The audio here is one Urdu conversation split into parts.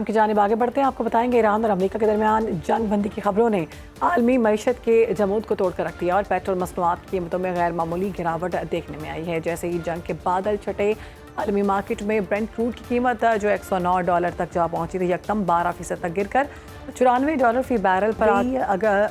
کی جانب آگے بڑھتے ہیں. آپ کو بتائیں گے ایران اور امریکہ کے درمیان جنگ بندی کی خبروں نے عالمی معیشت کے جمود کو توڑ کر رکھ دیا اور پیٹرول مصنوعات کی قیمتوں میں غیر معمولی گراوٹ دیکھنے میں آئی ہے. جیسے ہی جنگ کے بادل چھٹے عالمی مارکیٹ میں برنٹ کروڈ کی قیمت جو $109 تک جا پہنچی تھی یکدم 12% تک گر کر $94 فی بیرل پر آئی.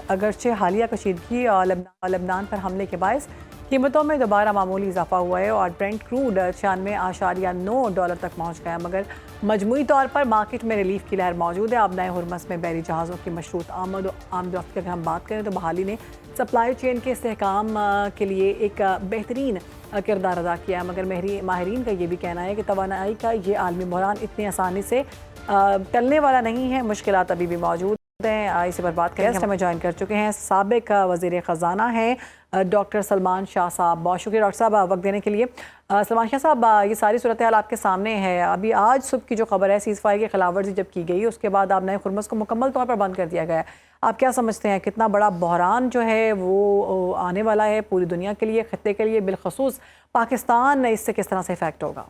اگرچہ حالیہ کشیدگی اور لبنان پر حملے کے باعث قیمتوں میں دوبارہ معمولی اضافہ ہوا ہے اور برنٹ کروڈ $96.9 تک پہنچ گیا، مگر مجموعی طور پر مارکیٹ میں ریلیف کی لہر موجود ہے. اب نئے ہرمز میں بحری جہازوں کی مشروط آمد و رفت کی اگر ہم بات کریں تو بحالی نے سپلائی چین کے استحکام کے لیے ایک بہترین کردار ادا کیا ہے، مگر ماہرین کا یہ بھی کہنا ہے کہ توانائی کا یہ عالمی بحران اتنی آسانی سے ٹلنے والا نہیں ہے. مشکلات ابھی بھی موجود ہیں. اسی پر بات کریں ہمیں جوائن کر چکے ہیں سابق وزیر خزانہ ہیں ڈاکٹر سلمان شاہ صاحب. بہت شکریہ ڈاکٹر صاحب وقت دینے کے لیے. سلمان شاہ صاحب، یہ ساری صورتحال آپ کے سامنے ہے. ابھی آج صبح کی جو خبر ہے سیز فائر کی خلاف ورزی جب کی گئی اس کے بعد آپ نئے ہرمز کو مکمل طور پر بند کر دیا گیا ہے. آپ کیا سمجھتے ہیں کتنا بڑا بحران جو ہے وہ آنے والا ہے پوری دنیا کے لیے، خطے کے لیے، بالخصوص پاکستان اس سے کس طرح سے افیکٹ ہوگا؟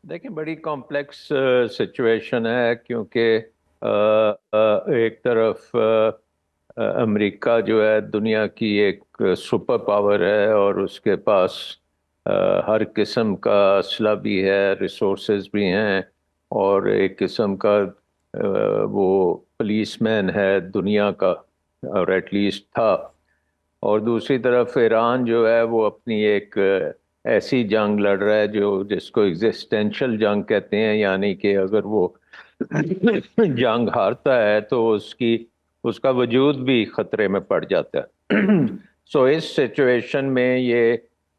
دیکھیں بڑی کمپلیکس سچویشن ہے، کیونکہ ایک طرف امریکہ جو ہے دنیا کی ایک سپر پاور ہے اور اس کے پاس ہر قسم کا اسلحہ بھی ہے، ریسورسز بھی ہیں، اور ایک قسم کا وہ پولیس مین ہے دنیا کا، اور ایٹ لیسٹ تھا. اور دوسری طرف ایران جو ہے وہ اپنی ایک ایسی جنگ لڑ رہا ہے جس کو ایگزسٹینشل جنگ کہتے ہیں، یعنی کہ اگر وہ جنگ ہارتا ہے تو اس کا وجود بھی خطرے میں پڑ جاتا ہے. سو اس سچویشن میں یہ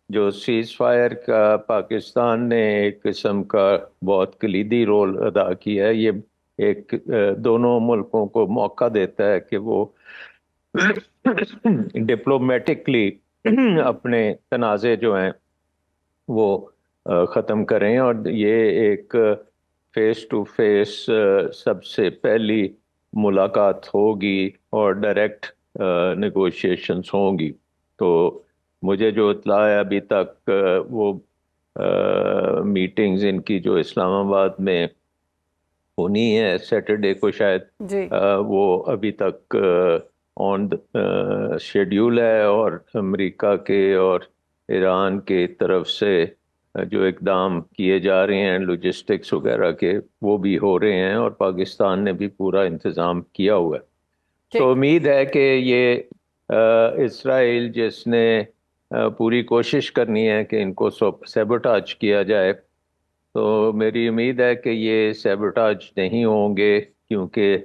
جو سیز فائر کا پاکستان نے ایک قسم کا بہت کلیدی رول ادا کیا ہے، یہ ایک دونوں ملکوں کو موقع دیتا ہے کہ وہ ڈپلومیٹکلی اپنے تنازع جو ہیں وہ ختم کریں، اور یہ ایک فیس ٹو فیس سب سے پہلی ملاقات ہوگی اور ڈائریکٹ نیگوشیشنز ہوں گی. تو مجھے جو اطلاع ہے ابھی تک وہ میٹنگز ان کی جو اسلام آباد میں ہونی ہے سیٹرڈے کو شاید، وہ ابھی تک آن شیڈیول ہے، اور امریکہ کے اور ایران کے طرف سے جو اقدام کیے جا رہے ہیں لاجسٹکس وغیرہ کے وہ بھی ہو رہے ہیں، اور پاکستان نے بھی پورا انتظام کیا ہوا ہے. تو امید ہے کہ یہ اسرائیل جس نے پوری کوشش کرنی ہے کہ ان کو سیبوٹاج کیا جائے، تو میری امید ہے کہ یہ سیبوٹاج نہیں ہوں گے، کیونکہ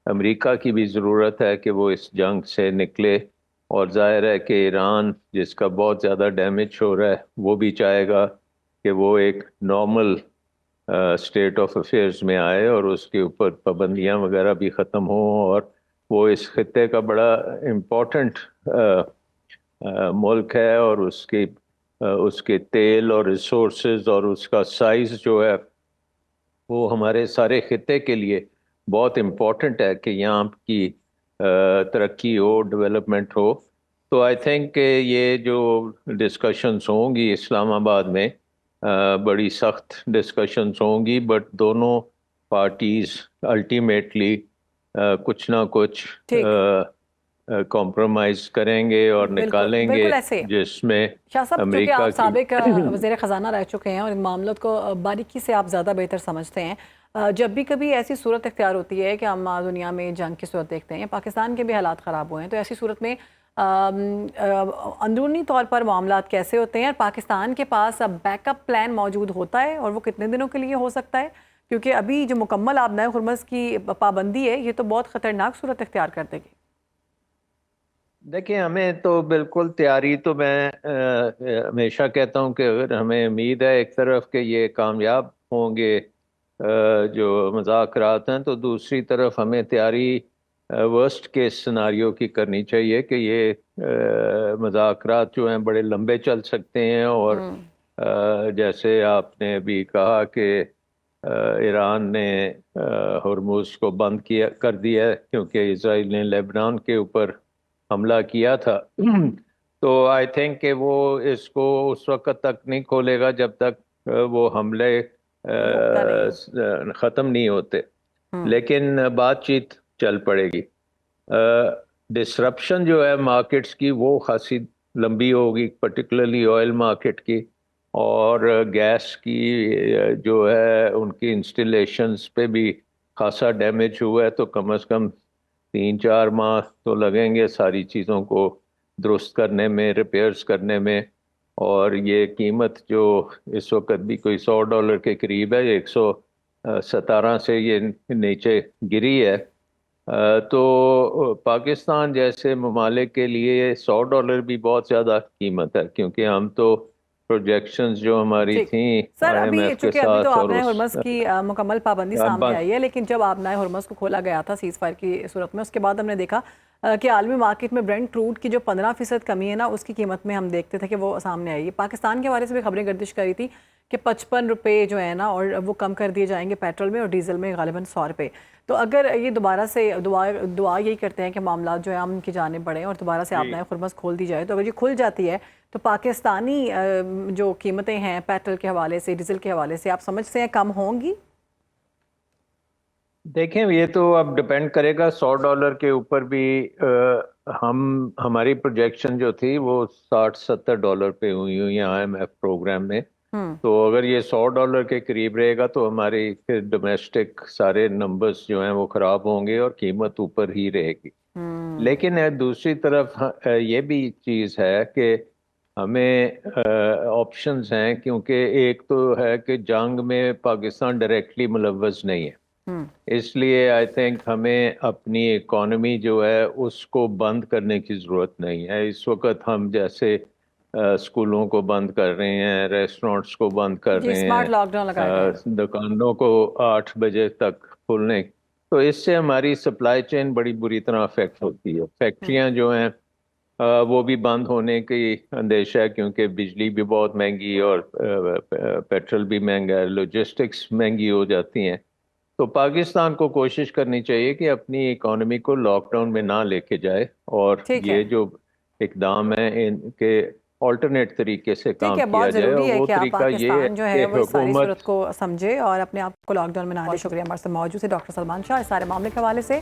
امریکہ کی بھی ضرورت ہے کہ وہ اس جنگ سے نکلے، اور ظاہر ہے کہ ایران جس کا بہت زیادہ ڈیمیج ہو رہا ہے وہ بھی چاہے گا کہ وہ ایک نارمل اسٹیٹ آف افیئرز میں آئے اور اس کے اوپر پابندیاں وغیرہ بھی ختم ہوں، اور وہ اس خطے کا بڑا امپورٹنٹ ملک ہے، اور اس کے تیل اور ریسورسز اور اس کا سائز جو ہے وہ ہمارے سارے خطے کے لیے بہت امپورٹنٹ ہے کہ یہاں کی ترقی ہو، ڈیولپمنٹ ہو. تو آئی تھنک کہ یہ جو ڈسکشنز ہوں گی اسلام آباد میں بڑی سخت ڈسکشنز ہوں گی، بٹ دونوں پارٹیز الٹیمیٹلی کچھ نہ کچھ کمپرومائز کریں گے اور نکالیں گے، جس میں شاہ صاحب چونکہ امریکہ آپ کی سابق وزیر خزانہ رہ چکے ہیں اور ان معاملات کو باریکی سے آپ زیادہ بہتر سمجھتے ہیں، جب بھی کبھی ایسی صورت اختیار ہوتی ہے کہ ہم دنیا میں جنگ کی صورت دیکھتے ہیں، پاکستان کے بھی حالات خراب ہوئے ہیں، تو ایسی صورت میں اندرونی طور پر معاملات کیسے ہوتے ہیں اور پاکستان کے پاس اب بیک اپ پلان موجود ہوتا ہے، اور وہ کتنے دنوں کے لیے ہو سکتا ہے؟ کیونکہ ابھی جو مکمل آپ نئے ہرمز کی پابندی ہے یہ تو بہت خطرناک صورت اختیار کر دے گی. دیکھیں ہمیں تو بالکل تیاری، تو میں ہمیشہ کہتا ہوں کہ اگر ہمیں امید ہے ایک طرف کہ یہ کامیاب ہوں گے جو مذاکرات ہیں، تو دوسری طرف ہمیں تیاری ورسٹ کیس سناریو کی کرنی چاہیے کہ یہ مذاکرات جو ہیں بڑے لمبے چل سکتے ہیں، اور جیسے آپ نے بھی کہا کہ ایران نے ہرمز کو بند کر دیا ہے کیونکہ اسرائیل نے لیبنان کے اوپر حملہ کیا تھا. تو آئی تھنک کہ وہ اس کو اس وقت تک نہیں کھولے گا جب تک وہ حملے رکتا نہیں ختم نہیں ہوتے، لیکن بات چیت چل پڑے گی۔ ڈسرپشن جو ہے مارکیٹس کی وہ خاصی لمبی ہوگی، پرٹیکولرلی آئل مارکیٹ کی اور گیس کی جو ہے ان کی انسٹالیشنز پہ بھی خاصا ڈیمیج ہوا ہے، تو کم از کم 3-4 ماہ تو لگیں گے ساری چیزوں کو درست کرنے میں، ریپیئرز کرنے میں۔ اور یہ قیمت جو اس وقت بھی کوئی $100 کے قریب ہے، 117 سے یہ نیچے گری ہے، تو پاکستان جیسے ممالک کے لیے $100 بھی بہت زیادہ قیمت ہے، کیونکہ ہم تو پروجیکشنز جو ہماری تھیں سر آئی ایم ابھی ایف کے چونکہ ابھی تو ساتھ اور آبنائے ہرمز کی مکمل پابندی سامنے آئی ہے، لیکن جب آبنائے ہرمز کو کھولا گیا تھا سیز فائر کی صورت میں، اس کے بعد ہم نے دیکھا کہ عالمی مارکیٹ میں برینٹ کروڈ کی جو 15% کمی ہے نا، اس کی قیمت میں ہم دیکھتے تھے کہ وہ سامنے آئی ہے۔ پاکستان کے حوالے سے بھی خبریں گردش کر رہی تھی کہ 55 روپے جو ہے نا، اور وہ کم کر دیے جائیں گے پیٹرول میں اور ڈیزل میں غالباً 100 روپے۔ تو اگر یہ دوبارہ سے دعا یہی کرتے ہیں کہ معاملات جو ہے امن کی جانب بڑھیں اور دوبارہ سے آبنائے ہرمز کھول دی جائے، تو اگر یہ کھل جاتی ہے تو پاکستانی جو قیمتیں ہیں پیٹرول کے حوالے سے، ڈیزل کے حوالے سے، آپ سمجھتے ہیں کم ہوں گی؟ دیکھیں یہ تو اب ڈپینڈ کرے گا $100 کے اوپر بھی۔ ہماری پروجیکشن جو تھی وہ $60-70 پہ ہوئی آئی ایم ایف پروگرام میں، تو اگر یہ $100 کے قریب رہے گا تو ہماری پھر ڈومیسٹک سارے نمبرز جو ہیں وہ خراب ہوں گے اور قیمت اوپر ہی رہے گی۔ لیکن دوسری طرف یہ بھی چیز ہے کہ ہمیں آپشنز ہیں، کیونکہ ایک تو ہے کہ جنگ میں پاکستان ڈائریکٹلی ملوث نہیں ہے، اس لیے آئی تھنک ہمیں اپنی اکانومی جو ہے اس کو بند کرنے کی ضرورت نہیں ہے۔ اس وقت ہم جیسے اسکولوں کو بند کر رہے ہیں، ریسٹورینٹس کو بند کر رہے اسمارٹ لاک ڈاؤن لگائے گئے ہیں، دکانوں کو 8 بجے تک کھولنے، تو اس سے ہماری سپلائی چین بڑی بری طرح افیکٹ ہوتی ہے۔ فیکٹریاں جو ہیں وہ بھی بند ہونے کی اندیشہ ہے، کیونکہ بجلی بھی بہت مہنگی اور پیٹرول بھی مہنگا ہے، لاجسٹکس مہنگی ہو جاتی ہیں۔ تو پاکستان کو کوشش کرنی چاہیے کہ اپنی اکانومی کو لاک ڈاؤن میں نہ لے کے جائے، اور یہ جو اقدام ہیں ان کے آلٹرنیٹ طریقے سے کام کیا بہت جائے، اور ضروری ہے وہ کہ آپ طریقہ یہ پاکستان جو ہے کہ وہ اس ساری حکومت صورت کو سمجھے اور اپنے آپ کو لاک ڈاؤن میں نہ لے۔ شکریہ ہمارے ساتھ موجود ہے ڈاکٹر سلمان شاہ اس سارے معاملے کے حوالے سے۔